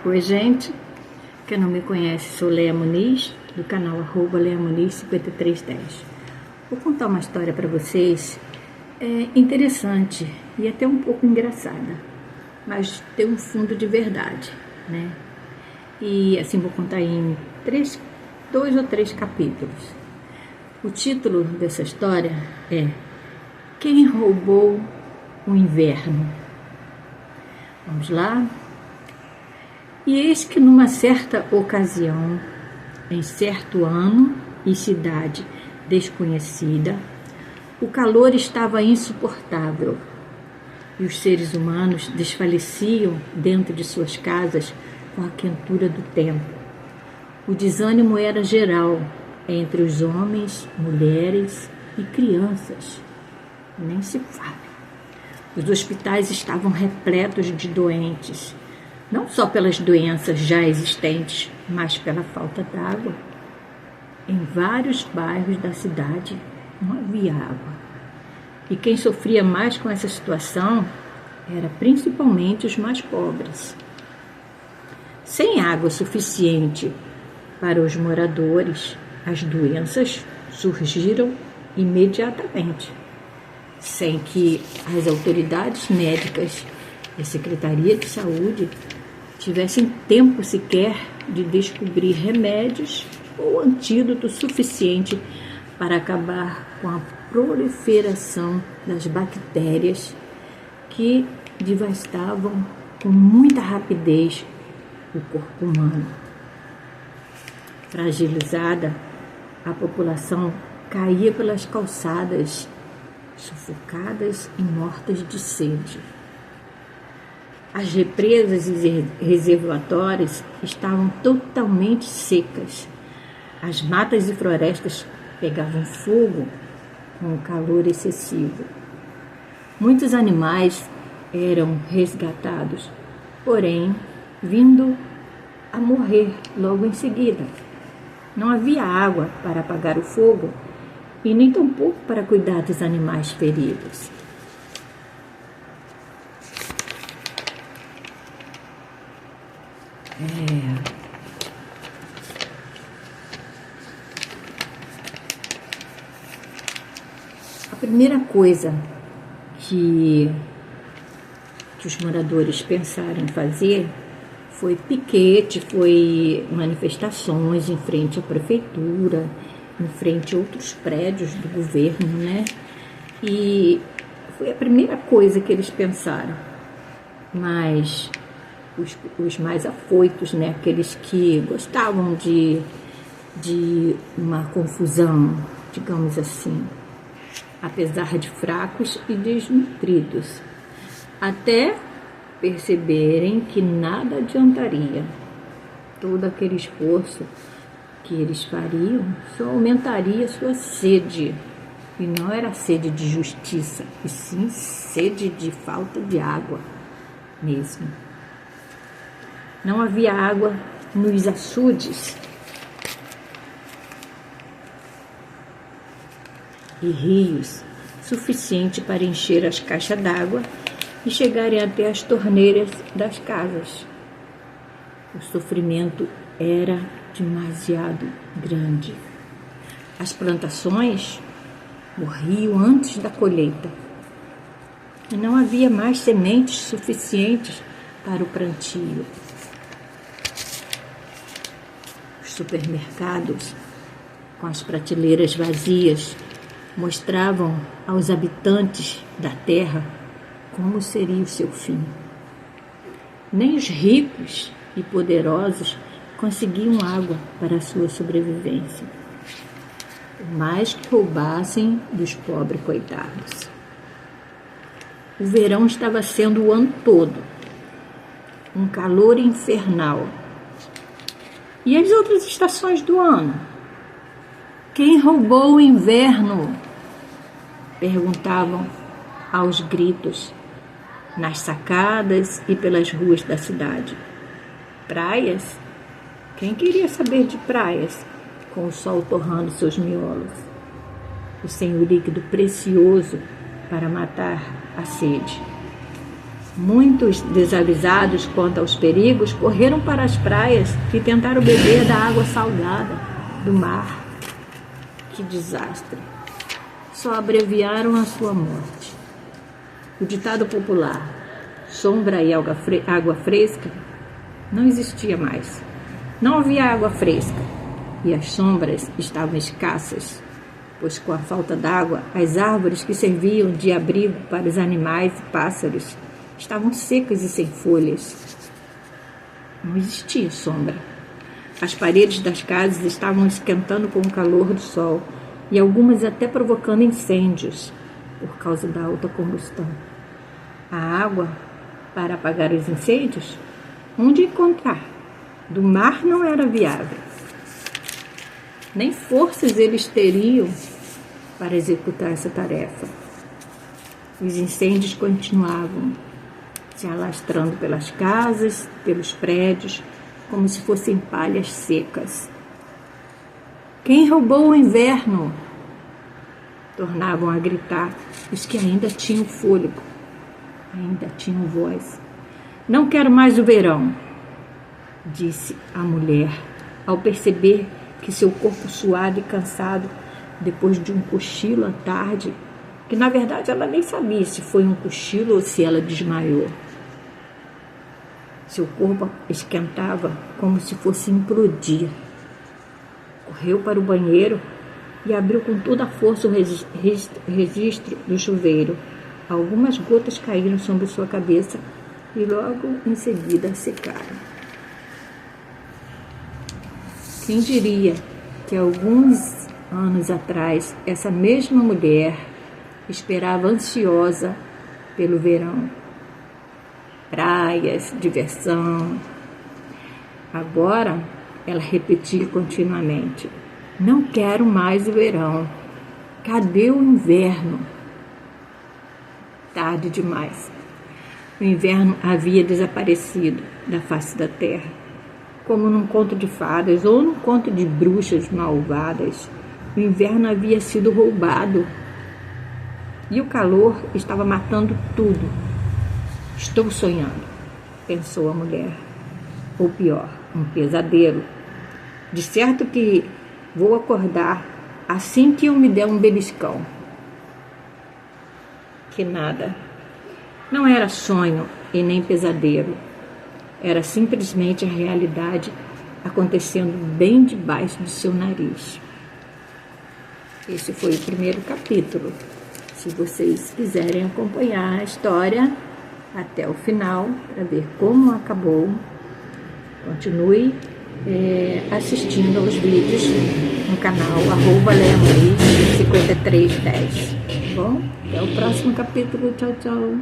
Oi, gente. Quem não me conhece, sou Leia Muniz, do canal @LeiaMuniz5310. Vou contar uma história para vocês interessante e até um pouco engraçada, mas tem um fundo de verdade, né? E assim vou contar em 2 ou 3 capítulos. O título dessa história é Quem Roubou o Inverno? Vamos lá? E eis que numa certa ocasião, em certo ano e cidade desconhecida, o calor estava insuportável e os seres humanos desfaleciam dentro de suas casas com a quentura do tempo. O desânimo era geral entre os homens, mulheres e crianças. Nem se fala. Os hospitais estavam repletos de doentes, não só pelas doenças já existentes, mas pela falta d'água. Em vários bairros da cidade não havia água. E quem sofria mais com essa situação era principalmente os mais pobres. Sem água suficiente para os moradores, as doenças surgiram imediatamente, sem que as autoridades médicas e a Secretaria de Saúde tivessem tempo sequer de descobrir remédios ou antídoto suficiente para acabar com a proliferação das bactérias que devastavam com muita rapidez o corpo humano. Fragilizada, a população caía pelas calçadas, sufocadas e mortas de sede. As represas e reservatórios estavam totalmente secas. As matas e florestas pegavam fogo com o calor excessivo. Muitos animais eram resgatados, porém, vindo a morrer logo em seguida. Não havia água para apagar o fogo e nem tampouco para cuidar dos animais feridos. A primeira coisa que os moradores pensaram em fazer foi piquete, foi manifestações em frente à prefeitura, em frente a outros prédios do governo, né? E foi a primeira coisa que eles pensaram. Mas os mais afoitos, né? Aqueles que gostavam de uma confusão, digamos assim, apesar de fracos e desnutridos, até perceberem que nada adiantaria. Todo aquele esforço que eles fariam só aumentaria sua sede. E não era sede de justiça, e sim sede de falta de água mesmo. Não havia água nos açudes e rios suficiente para encher as caixas d'água e chegarem até as torneiras das casas. O sofrimento era demasiado grande. As plantações morriam antes da colheita e não havia mais sementes suficientes para o plantio. Os supermercados, com as prateleiras vazias, mostravam aos habitantes da terra como seria o seu fim. Nem os ricos e poderosos conseguiam água para a sua sobrevivência, por mais que roubassem dos pobres coitados. O verão estava sendo o ano todo, um calor infernal. E as outras estações do ano? Quem roubou o inverno? Perguntavam aos gritos, nas sacadas e pelas ruas da cidade. Praias? Quem queria saber de praias, com o sol torrando seus miolos? E sem o líquido precioso para matar a sede. Muitos, desavisados quanto aos perigos, correram para as praias e tentaram beber da água salgada do mar. Que desastre! Só abreviaram a sua morte. O ditado popular, sombra e água fresca, não existia mais. Não havia água fresca e as sombras estavam escassas, pois com a falta d'água, as árvores que serviam de abrigo para os animais e pássaros estavam secas e sem folhas. Não existia sombra. As paredes das casas estavam esquentando com o calor do sol e algumas até provocando incêndios por causa da alta combustão. A água para apagar os incêndios? Onde encontrar? Do mar não era viável. Nem forças eles teriam para executar essa tarefa. Os incêndios continuavam se alastrando pelas casas, pelos prédios, como se fossem palhas secas. Quem roubou o inverno? Tornavam a gritar os que ainda tinham fôlego, ainda tinham voz. Não quero mais o verão, disse a mulher, ao perceber que seu corpo suado e cansado, depois de um cochilo à tarde, que na verdade ela nem sabia se foi um cochilo ou se ela desmaiou. Seu corpo esquentava como se fosse implodir. Correu para o banheiro e abriu com toda a força o registro do chuveiro. Algumas gotas caíram sobre sua cabeça e logo em seguida secaram. Quem diria que alguns anos atrás essa mesma mulher esperava ansiosa pelo verão? Praias, diversão. Agora ela repetia continuamente: não quero mais o verão. Cadê o inverno? Tarde demais. O inverno havia desaparecido da face da terra, como num conto de fadas ou num conto de bruxas malvadas. O inverno havia sido roubado e o calor estava matando tudo. Estou sonhando, pensou a mulher. Ou pior, um pesadelo. De certo que vou acordar assim que eu me der um beliscão. Que nada. Não era sonho e nem pesadelo. Era simplesmente a realidade acontecendo bem debaixo do seu nariz. Esse foi o primeiro capítulo. Se vocês quiserem acompanhar a história até o final, para ver como acabou, continue assistindo aos vídeos no canal @leamuniz5310. Bom, até o próximo capítulo. Tchau, tchau.